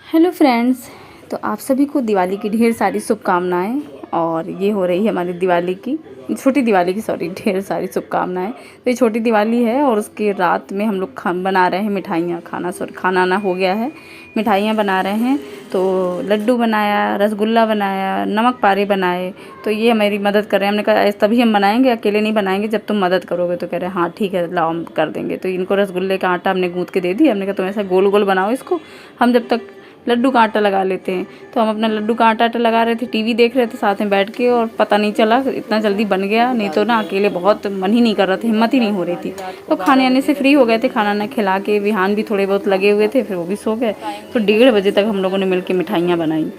Hello friends. तो आप सभी को दिवाली की ढेर सारी शुभकामनाएं। और ये हो रही है हमारी दिवाली की, छोटी दिवाली की, सॉरी, ढेर सारी शुभकामनाएं। तो ये छोटी दिवाली है और उसके रात में हम लोग बना रहे हैं मिठाइयाँ, खाना ना हो गया है, मिठाइयाँ बना रहे हैं। तो लड्डू बनाया, रसगुल्ला बनाया, नमक पारे बनाए। तो ये हमारी मदद कर रहे हैं। हमने कहा तभी हम बनाएंगे, अकेले नहीं बनाएंगे, जब तुम मदद करोगे। तो कह रहे हैं हाँ ठीक है, लाओ हम कर देंगे। तो इनको रसगुल्ले का आटा हमने गूँथ के दे दिया। हमने कहा तुम ऐसा गोल गोल बनाओ इसको, हम जब तक लड्डू का आटा लगा लेते हैं। तो हम अपना लड्डू का आटा लगा रहे थे, टीवी देख रहे थे साथ में बैठ के, और पता नहीं चला इतना जल्दी बन गया। नहीं तो ना अकेले बहुत मन ही नहीं कर रहा था, हिम्मत ही नहीं हो रही थी। तो खाने आने से फ्री हो गए थे, खाना ना खिला के। विहान भी थोड़े बहुत लगे हुए थे, फिर वो भी सो गए। तो 1:30 बजे तक हम लोगों ने मिल के मिठाइयाँ बनाई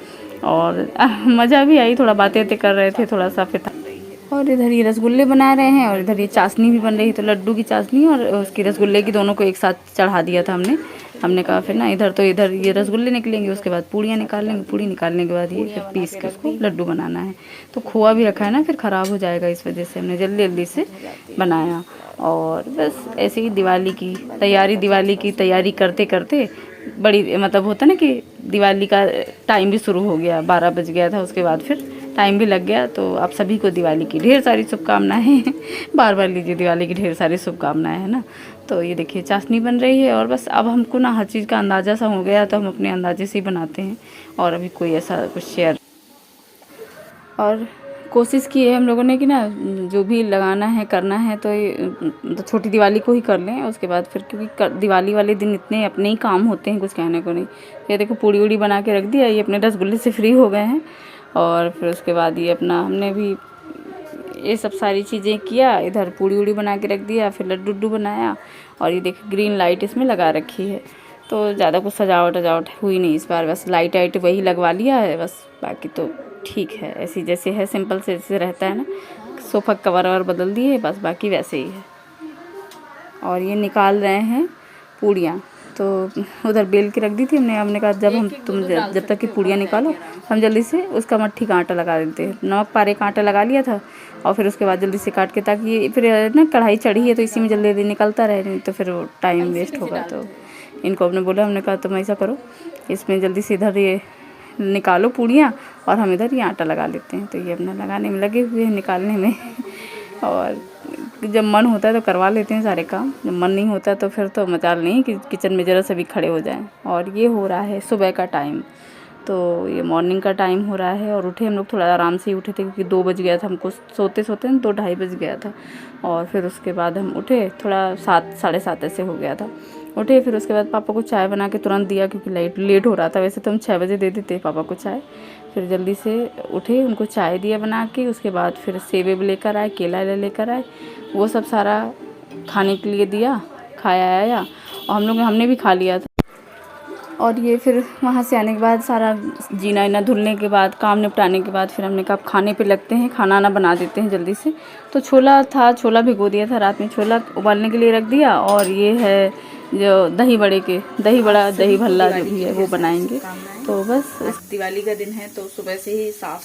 और मज़ा भी आई। थोड़ा बातें कर रहे थे, थोड़ा सा फिर। और इधर ये रसगुल्ले बना रहे हैं और इधर ये चाशनी भी बन रही है। तो लड्डू की चाशनी और उसकी रसगुल्ले की, दोनों को एक साथ चढ़ा दिया था हमने कहा फिर ना इधर ये रसगुल्ले निकलेंगे, उसके बाद पूड़ियाँ निकाल लेंगे, पूड़ी निकालने के बाद ये फिर पीस के उसको लड्डू बनाना है। तो खोआ भी रखा है ना, फिर ख़राब हो जाएगा, इस वजह से हमने जल्दी जल्दी से बनाया। और बस ऐसे ही दिवाली की तैयारी करते करते बड़ी, मतलब होता ना कि दिवाली का टाइम भी शुरू हो गया, 12 बज गया था। उसके बाद फिर टाइम भी लग गया। तो आप सभी को दिवाली की ढेर सारी शुभकामनाएं बार बार लीजिए दिवाली की ढेर सारी शुभकामनाएं, है ना। तो ये देखिए चाशनी बन रही है और बस अब हमको ना हर चीज़ का अंदाज़ा सा हो गया, तो हम अपने अंदाजे से ही बनाते हैं। और अभी कोई ऐसा कुछ शेयर और कोशिश की है हम लोगों ने कि ना जो भी लगाना है करना है तो ये तो छोटी दिवाली को ही कर लें। उसके बाद फिर क्योंकि दिवाली वाले दिन इतने अपने ही काम होते हैं, कुछ कहने को नहीं। ये देखो पूड़ी उड़ी बना के रख दिया, ये अपने रसगुल्ले से फ्री हो गए हैं। और फिर उसके बाद ये अपना हमने भी ये सब सारी चीज़ें किया। इधर पूड़ी उड़ी बना के रख दिया, फिर लड्डू उड्डू बनाया। और ये देखिए ग्रीन लाइट इसमें लगा रखी है। तो ज़्यादा कुछ सजावट हुई नहीं इस बार, बस लाइट वाइट वही लगवा लिया है बस। बाकी तो ठीक है, ऐसी जैसे है, सिंपल से जैसे रहता है ना। सोफ़ा कवर और बदल दिए बस, बाकी वैसे ही है। और ये निकाल रहे हैं पूड़ियाँ। तो उधर बेल के रख दी थी हमने कहा जब तक कि पूड़ियाँ निकालो हम जल्दी से उसका मट्ठी का आटा लगा देते हैं। नमक पारे का आटा लगा लिया था और फिर उसके बाद जल्दी से काट के, ताकि ये फिर ना कढ़ाई चढ़ी है तो इसी में जल्दी जल्दी निकलता रहे, नहीं तो फिर टाइम वेस्ट होगा। तो इनको हमने कहा तुम ऐसा करो, इसमें जल्दी से इधर ये निकालो पूड़ियाँ और हम इधर ये आटा लगा लेते हैं। तो ये अपना लगाने में लगे हुए हैं, निकालने में। और जब मन होता है तो करवा लेते हैं सारे काम, जब मन नहीं होता तो फिर तो मजाल नहीं कि किचन में ज़रा से भी खड़े हो जाएं। और ये हो रहा है सुबह का टाइम, तो ये मॉर्निंग का टाइम हो रहा है। और उठे हम लोग थोड़ा आराम से ही उठे थे, क्योंकि 2 बज गया था हमको सोते सोते ना, 2-2:30 बज गया था। और फिर उसके बाद हम उठे, थोड़ा 7 साढ़े 7 ऐसे हो गया था। उठे फिर उसके बाद पापा को चाय बना के तुरंत दिया, क्योंकि लेट हो रहा था। वैसे तो हम 6 बजे दे देते पापा को चाय। फिर जल्दी से उठे, उनको चाय दिया बना के। उसके बाद फिर सेब वेब लेकर आए, केला लेकर आए, वो सब सारा खाने के लिए दिया, खाया आया। और हमने भी खा लिया था। और ये फिर वहाँ से आने के बाद सारा जीना ईना धुलने के बाद, काम निपटाने के बाद, फिर हमने कहा खाने पे लगते हैं, खाना बना देते हैं जल्दी से। तो छोला भिगो दिया था रात में, छोला उबालने के लिए रख दिया। और ये है जो दही दही भल्ला जो भी है वो बनाएंगे। तो बस दिवाली का दिन है, तो सुबह से ही साफ़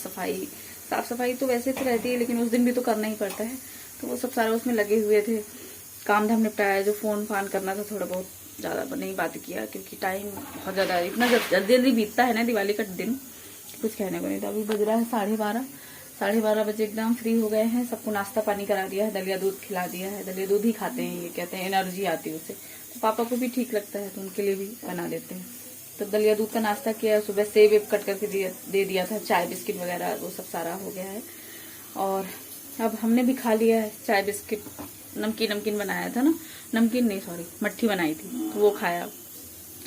सफाई तो वैसे तो रहती है, लेकिन उस दिन भी तो करना ही पड़ता है। तो वो सब सारा उसमें लगे हुए थे, काम धाम निपटाया। जो फ़ोन फान करना था थोड़ा बहुत, ज़्यादा नहीं बात किया, क्योंकि टाइम बहुत ज़्यादा इतना जल्दी जल्दी बीतता है ना दिवाली का दिन, कुछ कहने को नहीं। तो अभी बज रहा है 12:30 बजे, एकदम फ्री हो गए हैं। सबको नाश्ता पानी करा दिया है, दलिया दूध खिला दिया है। दलिया दूध ही खाते हैं, ये कहते हैं एनर्जी आती है उससे। तो पापा को भी ठीक लगता है, तो उनके लिए भी बना देते हैं। तो दलिया दूध का नाश्ता किया। सुबह सेब वेब कट करके दे दिया था, चाय बिस्किट वगैरह वो सब सारा हो गया है। और अब हमने भी खा लिया है चाय बिस्किट। नमकीन बनाया था ना, नमकीन नहीं सॉरी, मट्ठी बनाई थी, तो वो खाया।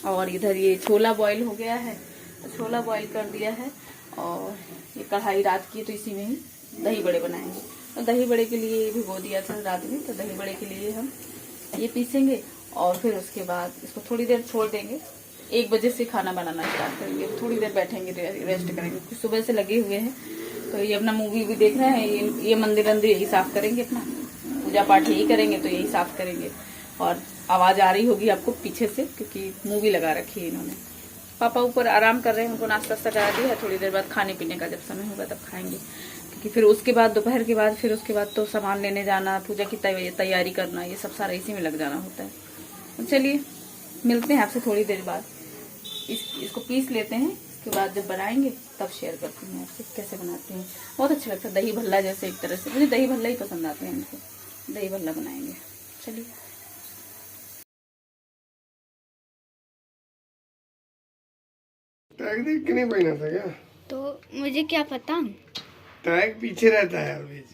और इधर ये छोला बॉईल हो गया है, तो छोला बॉईल कर दिया है। और ये कढ़ाई रात की, तो इसी में ही दही बड़े बनाएंगे। और दही बड़े के लिए भिगो दिया था रात में, तो दही बड़े के लिए हम ये पीसेंगे। और फिर उसके बाद इसको थोड़ी देर छोड़ देंगे। 1 बजे से खाना बनाना स्टार्ट करेंगे, थोड़ी देर बैठेंगे, रेस्ट करेंगे, कुछ सुबह से लगे हुए हैं। तो ये अपना मूवी भी देख रहे हैं। ये मंदिर यही साफ करेंगे, अपना पूजा पाठ यही करेंगे, तो यही साफ करेंगे। और आवाज़ आ रही होगी आपको पीछे से, क्योंकि मूवी लगा रखी है इन्होंने। पापा ऊपर आराम कर रहे हैं, उनको नाश्ता करा दिया है। थोड़ी देर बाद खाने पीने का जब समय होगा तब खाएंगे, क्योंकि फिर उसके बाद दोपहर के बाद फिर उसके बाद तो सामान लेने जाना, पूजा की तैयारी करना, ये सब सारा इसी में लग जाना होता है। चलिए मिलते हैं आपसे थोड़ी देर बाद। इसको पीस लेते हैं, उसके बाद जब बनाएंगे तब शेयर करती हूँ आपसे कैसे बनाते हैं। बहुत अच्छा लगता है, दही भल्ला जैसे एक तरह से, मुझे दही भल्ला ही पसंद आते हैं इनको। दही भल्ला बनाएंगे, चलिए। टैग देख के नहीं पहना था क्या? तो मुझे क्या पता। टैग पीछे रहता है ऑलवेज।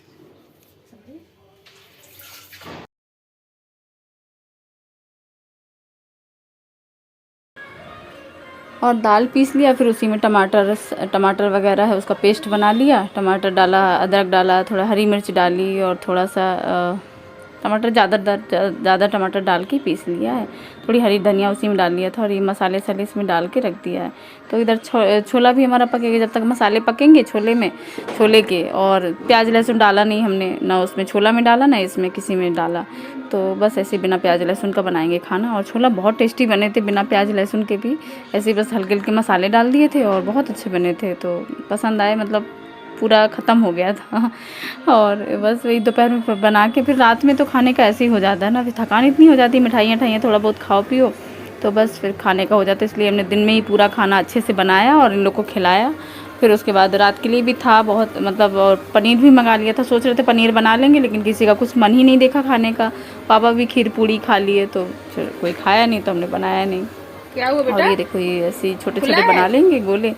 और दाल पीस लिया, फिर उसी में टमाटर वगैरह है उसका पेस्ट बना लिया। टमाटर डाला, अदरक डाला, थोड़ा हरी मिर्च डाली और थोड़ा सा टमाटर ज़्यादा टमाटर डाल के पीस लिया है। थोड़ी हरी धनिया उसी में डाल लिया था और ये मसाले सले इसमें डाल के रख दिया है। तो इधर छोला भी हमारा पकेगा, जब तक मसाले पकेंगे छोले के। और प्याज लहसुन डाला नहीं हमने, ना उसमें छोला में डाला ना इसमें किसी में डाला। तो बस ऐसे बिना प्याज लहसुन का बनाएंगे खाना। और छोला बहुत टेस्टी बने थे बिना प्याज लहसुन के भी, ऐसे बस हल्के हल्के मसाले डाल दिए थे और बहुत अच्छे बने थे। तो पसंद आए, मतलब पूरा ख़त्म हो गया था। और बस वही दोपहर में बना के, फिर रात में तो खाने का ऐसे ही हो जाता है ना, फिर थकान इतनी हो जाती है, मिठाइयाँ थोड़ा बहुत खाओ पियो तो बस फिर खाने का हो जाता है। इसलिए हमने दिन में ही पूरा खाना अच्छे से बनाया और इन लोग को खिलाया। फिर उसके बाद रात के लिए भी था बहुत, मतलब, और पनीर भी मंगा लिया था। सोच रहे थे पनीर बना लेंगे, लेकिन किसी का कुछ मन ही नहीं देखा खाने का। पापा भी खीर पूड़ी खा लिए, तो फिर कोई खाया नहीं, तो हमने बनाया नहीं। क्या हुआ बेटा? और ये देखो, ये ऐसे छोटे छोटे बना लेंगे गोले,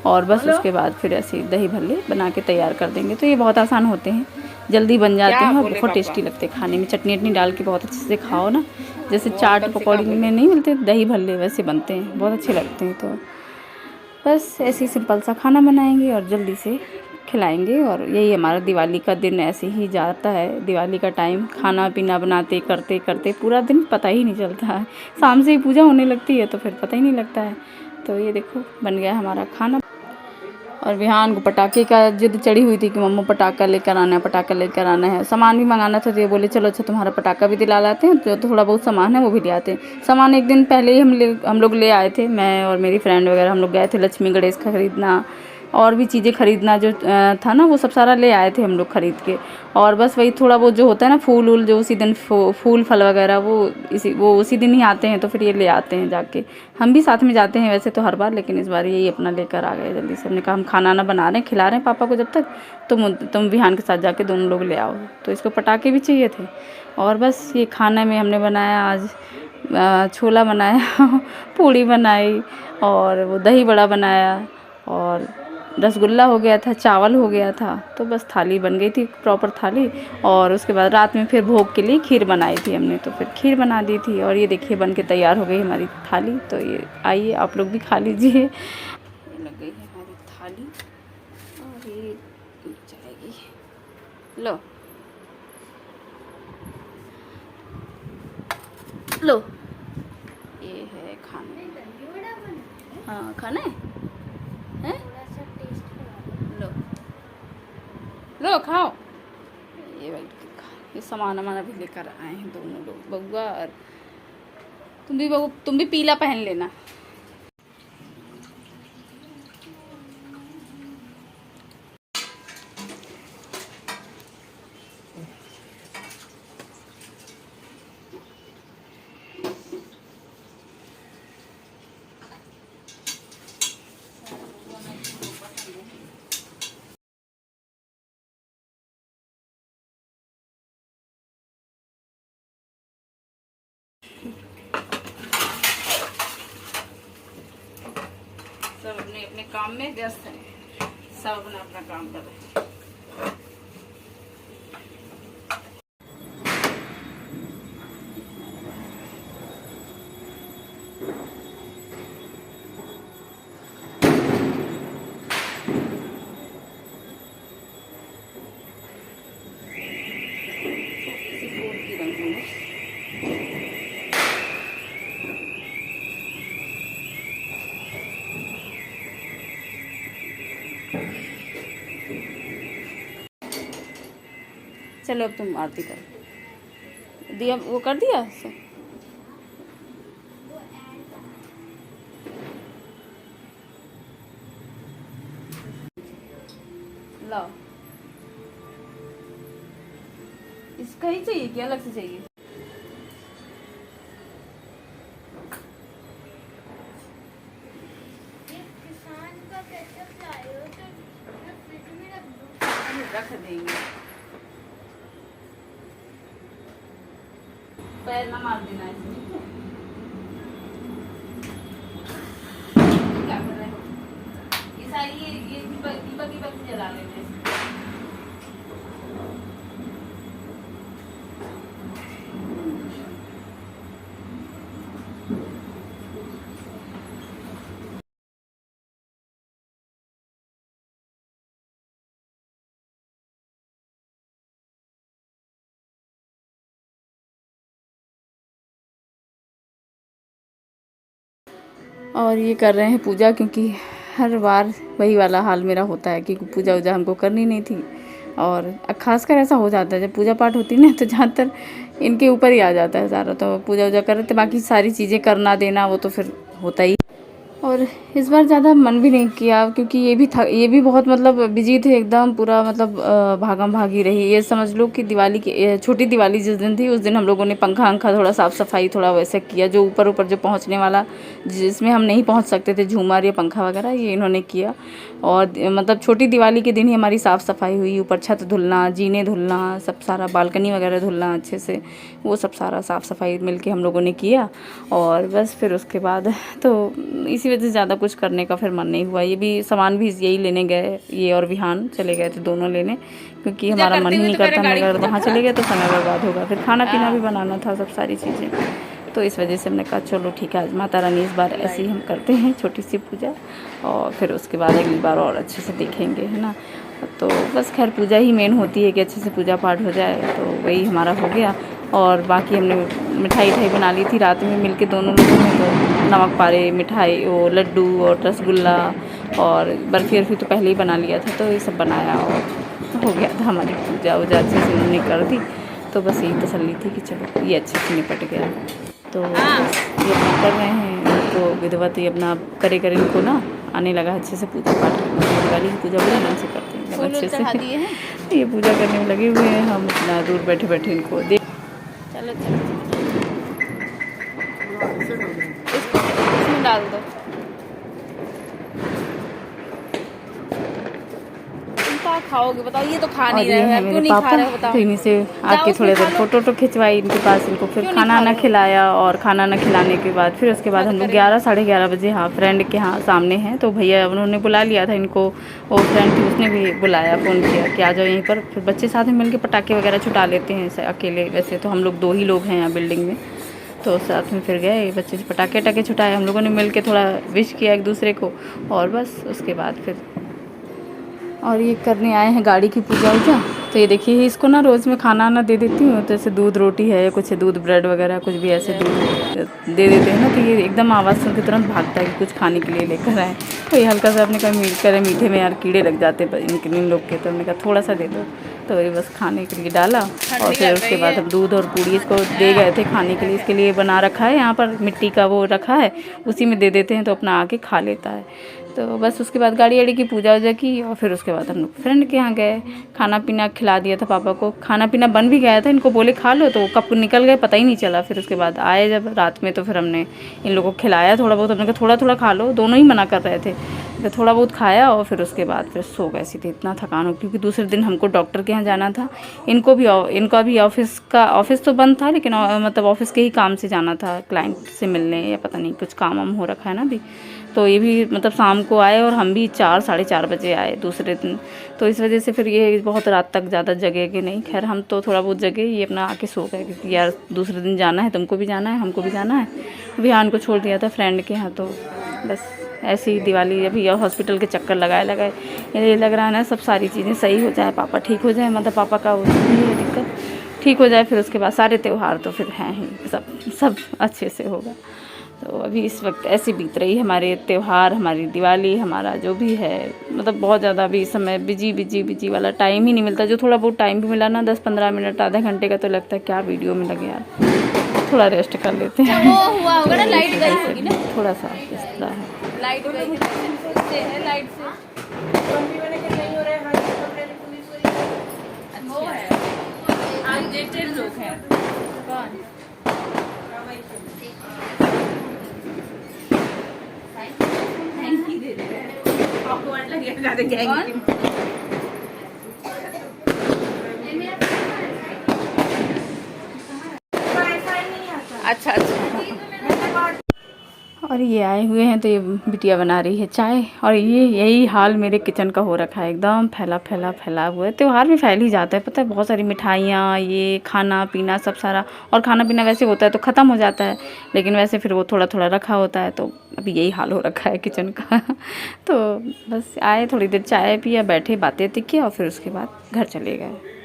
और बस उसके बाद फिर ऐसे दही भल्ले बना के तैयार कर देंगे। तो ये बहुत आसान होते हैं, जल्दी बन जाते हैं और बहुत टेस्टी लगते हैं खाने में। चटनी वटनी डाल के बहुत अच्छे से खाओ ना, जैसे चाट पकौड़ी में नहीं मिलते दही भल्ले, वैसे बनते हैं, बहुत अच्छे लगते हैं। तो बस ऐसे ही सिंपल सा खाना बनाएंगे और जल्दी से खिलाएंगे। और यही हमारा दिवाली का दिन ऐसे ही जाता है। दिवाली का टाइम खाना पीना बनाते करते करते पूरा दिन पता ही नहीं चलता है। शाम से ही पूजा होने लगती है तो फिर पता ही नहीं लगता है। तो ये देखो बन गया हमारा खाना। और विहान को पटाखे का जिद चढ़ी हुई थी कि मम्मा पटाखा लेकर आना है, पटाखा लेकर आना है। सामान भी मंगाना था, तो ये बोले चलो अच्छा तुम्हारा पटाखा भी दिला लाते हैं, जो थोड़ा बहुत सामान है वो भी ले आते हैं। सामान एक दिन पहले ही हम लोग ले आए थे, मैं और मेरी फ्रेंड वगैरह, हम लोग गए थे लक्ष्मी गणेश का खरीदना और भी चीज़ें खरीदना जो था ना, वो सब सारा ले आए थे हम लोग खरीद के। और बस वही थोड़ा बहुत जो होता है ना, फूल वूल जो उसी दिन फूल फल वगैरह वो उसी दिन ही आते हैं, तो फिर ये ले आते हैं जाके। हम भी साथ में जाते हैं वैसे तो हर बार, लेकिन इस बार यही अपना लेकर आ गए जल्दी से। हमने कहा हम खाना ना बना रहे हैं, खिला रहे हैं पापा को, जब तक तुम विहान के साथ जाके दोनों लोग ले आओ। तो इसको पटाखे भी चाहिए थे। और बस ये खाने में हमने बनाया आज छोला बनाया पूड़ी बनाई और वो दही बड़ा बनाया और रसगुल्ला हो गया था, चावल हो गया था। तो बस थाली बन गई थी, प्रॉपर थाली। और उसके बाद रात में फिर भोग के लिए खीर बनाई थी हमने, तो फिर खीर बना दी थी। और ये देखिए बन के तैयार हो गई हमारी थाली। तो ये आइए आप लोग भी खा लीजिए। लग गई है हमारी थाली और ये जाएगी। लो लो, ये है खाना। हाँ खाना है? लो लो खाओ। ये भाई ये सामान हमारा भी लेकर आए हैं दोनों लोग, बउआ और तुम भी पीला पहन लेना। सब अपने अपने काम में व्यस्त हैं, सब अपना अपना काम कर रहे हैं। चलो अब तुम आरती करो। दिया वो कर दिया सब। लाओ, इसका ही चाहिए क्या अलग से चाहिए? रख देंगे। पैर ना मार देना इसमें, ठीक है? क्या कर रहे हो? ये सारी ये दीपक की बत्ती जला लेते हैं। और ये कर रहे हैं पूजा, क्योंकि हर बार वही वाला हाल मेरा होता है कि पूजा वूजा हमको करनी नहीं थी। और खासकर ऐसा हो जाता है जब पूजा पाठ होती है ना, तो ज़्यादातर इनके ऊपर ही आ जाता है सारा। तो पूजा वूजा कर रहे थे, बाकी सारी चीज़ें करना देना वो तो फिर होता ही। और इस बार ज़्यादा मन भी नहीं किया, क्योंकि ये भी बहुत मतलब बिजी थे एकदम, पूरा मतलब भागम भागी रही। ये समझ लो कि दिवाली की छोटी दिवाली जिस दिन थी उस दिन हम लोगों ने पंखा अंखा थोड़ा साफ़ सफाई थोड़ा वैसे किया, जो ऊपर जो पहुंचने वाला जिसमें हम नहीं पहुंच सकते थे, झूमर या पंखा वगैरह, ये इन्होंने किया। और मतलब छोटी दिवाली के दिन ही हमारी साफ़ सफाई हुई, ऊपर छत धुलना, जीने धुलना, सब सारा बालकनी वगैरह धुलना अच्छे से, वो सब सारा साफ़ सफाई मिलके हम लोगों ने किया। और बस फिर उसके बाद तो इसी वजह से ज़्यादा कुछ करने का फिर मन नहीं हुआ। ये भी सामान भी यही लेने गए, ये और विहान चले गए थे दोनों लेने, क्योंकि हमारा मन ही नहीं करता, मैं अगर वहाँ चले गए तो समय बर्बाद होगा, फिर खाना पीना भी बनाना था, सब सारी चीज़ें। तो इस वजह से हमने कहा चलो ठीक है, आज माता रानी इस बार ऐसे ही हम करते हैं छोटी सी पूजा, और फिर उसके बाद अगली बार और अच्छे से देखेंगे, है ना। तो बस खैर पूजा ही मेन होती है कि अच्छे से पूजा पाठ हो जाए, तो वही हमारा हो गया। और बाकी हमने मिठाई बना ली थी रात में मिलके दोनों लोगों ने, तो नमक पारे, मिठाई, वो लड्डू और रसगुल्ला और बर्फ़ी तो पहले ही बना लिया था, तो ये सब बनाया और हो गया था हमारी पूजा वूजा अच्छे से उन्होंने कर दी। तो बस यही तसल्ली थी कि चलो ये अच्छे से निपट गया। तो ये अपना कर रहे हैं, तो विधवत ये अपना करे इनको ना आने लगा अच्छे से पूजा पाठ। दिवाली की पूजा बड़े मन से करते हैं अच्छे से, ये पूजा करने में लगे हुए हैं, हम इतना दूर बैठे बैठे इनको देख। चलो इसमें डाल दो, खाओगे बताओ? ये तो खा नहीं रहे हैं, क्यों नहीं खा रहे बताओ? तो इन्हीं से आके थोड़ी देर फोटो खिंचवाई इनके पास, इनको फिर खाना ना खिलाया, और खाना ना खिलाने के बाद फिर उसके बाद हम लोग 11 साढ़े 11 बजे हाँ फ्रेंड के यहाँ सामने हैं, तो भैया उन्होंने बुला लिया था इनको, वो फ्रेंड थी उसने भी बुलाया, फ़ोन किया कि आ जाओ यहीं पर। फिर बच्चे साथ में मिल के पटाखे वगैरह छुटा लेते हैं अकेले, वैसे तो हम लोग 2 ही लोग हैं यहाँ बिल्डिंग में, तो साथ में फिर गए बच्चे पटाखे टके छुटाए, हम लोगों ने मिल के थोड़ा विश किया एक दूसरे को, और बस उसके बाद फिर और ये करने आए हैं गाड़ी की पूजा वूजा। तो ये देखिए इसको ना रोज़ में खाना ना दे देती हूँ, तो ऐसे दूध रोटी है, कुछ दूध ब्रेड वगैरह कुछ भी ऐसे दूध दे देते हैं ना, तो ये एकदम आवाज़ सुन के तुरंत भागता है कि कुछ खाने के लिए लेकर आए। तो ये हल्का सा अपने कहा मीट करे, मीठे में यार कीड़े लग जाते हैं इन लोग के, तो हमने कहा थोड़ा सा दे दो, तो ये बस खाने के लिए डाला। और फिर उसके बाद हम दूध और पूड़ी इसको दे गए थे खाने के लिए, इसके लिए बना रखा है यहाँ पर मिट्टी का वो रखा है, उसी में दे देते हैं तो अपना आके खा लेता है। तो बस उसके बाद गाड़ी वाड़ी की पूजा वूजा की, और फिर उसके बाद हम लोग फ्रेंड के यहाँ गए, खाना पीना खिला दिया था पापा को, खाना पीना बन भी गया था, इनको बोले खा लो तो कब निकल गए पता ही नहीं चला। फिर उसके बाद आए जब रात में, तो फिर हमने इन लोगों को खिलाया थोड़ा बहुत, हमने कहा थोड़ा थोड़ा खा लो, दोनों ही मना कर रहे थे, तो थोड़ा बहुत खाया और फिर उसके बाद फिर सो गए सीधे, इतना थकान हो, क्योंकि दूसरे दिन हमको डॉक्टर के यहाँ जाना था, इनका भी ऑफिस तो बंद था, लेकिन मतलब ऑफिस के ही काम से जाना था, क्लाइंट से मिलने या पता नहीं कुछ काम वाम हो रखा है ना अभी, तो ये भी मतलब शाम को आए और हम भी 4 साढ़े 4 बजे आए दूसरे दिन। तो इस वजह से फिर ये बहुत रात तक ज़्यादा जगे कि नहीं, खैर हम तो थोड़ा बहुत जगे, ये अपना आके सो गए, क्योंकि यार दूसरे दिन जाना है, तुमको भी जाना है, हमको भी जाना है। विहान को छोड़ दिया था फ्रेंड के यहाँ, तो बस ऐसी ही दिवाली अभी हॉस्पिटल के चक्कर लगाए ये लग रहा है ना सब सारी चीज़ें सही हो जाए, पापा ठीक हो जाए, मतलब पापा का वो है दिक्कत ठीक हो जाए, फिर उसके बाद सारे त्यौहार तो फिर हैं ही, सब अच्छे से होगा। तो अभी इस वक्त ऐसे बीत रही है हमारे त्यौहार, हमारी दिवाली, हमारा जो भी है, मतलब बहुत ज़्यादा अभी इस समय बिजी वाला टाइम ही नहीं मिलता। जो थोड़ा बहुत टाइम भी मिला ना 10-15 मिनट आधे घंटे का, तो लगता है क्या वीडियो में लगे यार, थोड़ा रेस्ट कर लेते हैं। वो हुआ होगा ना, लाइट गई होगी ना, थोड़ा सा इस तरह है, लाइट गई है, लाइट से वो है अनडेटेड लोग हैं। कौन अच्छा अच्छा। और ये आए हुए हैं तो ये बिटिया बना रही है चाय। और ये यही हाल मेरे किचन का हो रखा है, एकदम फैला हुआ है। त्योहार में फैल ही जाता है, पता है, बहुत सारी मिठाइयाँ, ये खाना पीना सब सारा। और खाना पीना वैसे होता है तो ख़त्म हो जाता है, लेकिन वैसे फिर वो थोड़ा थोड़ा रखा होता है, तो अभी यही हाल हो रखा है किचन का। तो बस आए, थोड़ी देर चाय पिया, बैठे, बातें किया और फिर उसके बाद घर चले गए।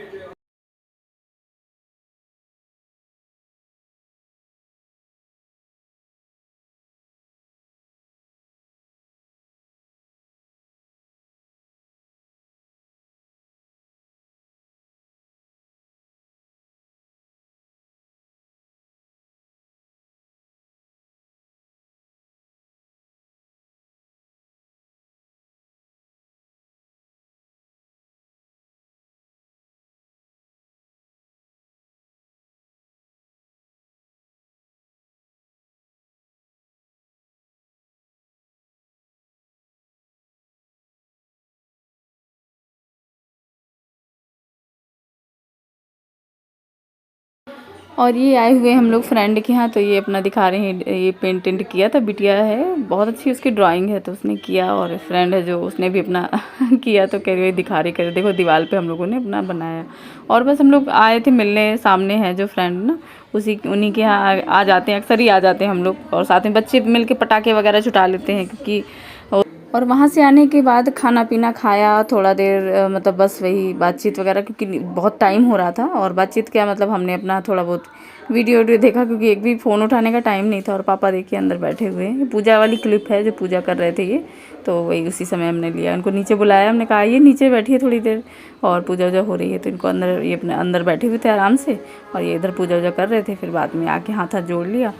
और ये आए हुए हम लोग फ्रेंड के यहाँ, तो ये अपना दिखा रहे हैं, ये पेंट वेंट किया था। बिटिया है, बहुत अच्छी उसकी ड्राइंग है, तो उसने किया। और फ्रेंड है जो, उसने भी अपना किया, तो कह रही दिखा रही, कर देखो दीवार पे हम लोगों ने अपना बनाया। और बस हम लोग आए थे मिलने, सामने है जो फ्रेंड ना, उन्हीं के यहाँ आ जाते हैं, अक्सर ही आ जाते हैं हम लोग। और साथ में बच्चे मिल के पटाखे वगैरह छुटा लेते हैं, क्योंकि और वहाँ से आने के बाद खाना पीना खाया, थोड़ा देर मतलब बस वही बातचीत वगैरह, क्योंकि बहुत टाइम हो रहा था। और बातचीत क्या मतलब, हमने अपना थोड़ा बहुत वीडियो देखा, क्योंकि एक भी फ़ोन उठाने का टाइम नहीं था। और पापा देखिए अंदर बैठे हुए हैं, पूजा वाली क्लिप है जो पूजा कर रहे थे ये, तो वही उसी समय हमने लिया। उनको नीचे बुलाया, हमने कहा ये नीचे बैठिए थोड़ी देर, और पूजा वूजा हो रही है। तो इनको अंदर, ये अपने अंदर बैठे हुए थे आराम से, और ये इधर पूजा वूजा कर रहे थे। फिर बाद में आके हाथ जोड़ लिया।